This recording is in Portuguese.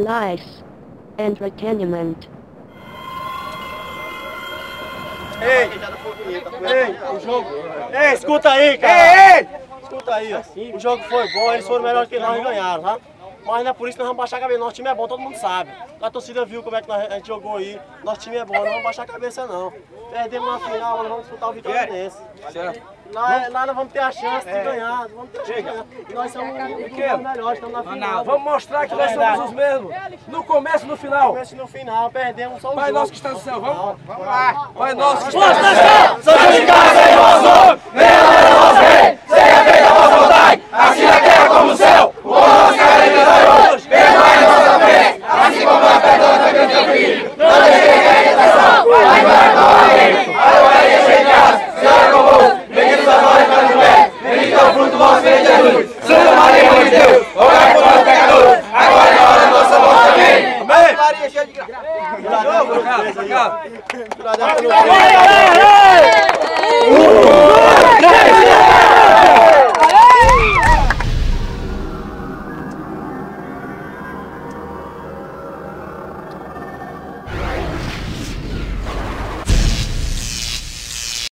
Lies. Entertainment. Ei, o jogo... Ei, escuta aí, cara! Ei! Escuta aí, ó. O jogo foi bom, eles foram melhores que nós e ganharam, tá? Mas não é por isso que nós vamos baixar a cabeça. Nosso time é bom, todo mundo sabe. A torcida viu como é que a gente jogou aí. Nosso time é bom, não vamos baixar a cabeça, não. Perdemos na final, nós vamos disputar o Vitória desse. Lá nós vamos ter a chance de ganhar. Vamos ter a chance de ganhar. E nós somos os melhores, estamos na final. Vamos mostrar que nós somos os mesmos. No começo e no final. No começo e no final, perdemos só o jogo. Pai nosso que está no céu, vamos lá. Pai nosso que está no céu. Santificado seja o vosso nome. Venha a nós reino. Seja feita a vossa vontade. Assim na terra como no céu. O pão nosso cada dia dai hoje. Perdoai a nossa ofensa. Assim como nós perdoamos também os teus filhos. Não deixeis cair em tentação. Mas vai para o reino. Agora é cheio de graça. Senhor é convosco. Bendito a nós para as mulheres. Bendito é o fruto do vosso ventre, Jesus. Santa Maria, Mãe de Deus. Rogai por nós pecadores. Agora é a hora da nossa morte. Amém. Amém. Maria cheia de graça. Obrigado. Obrigado.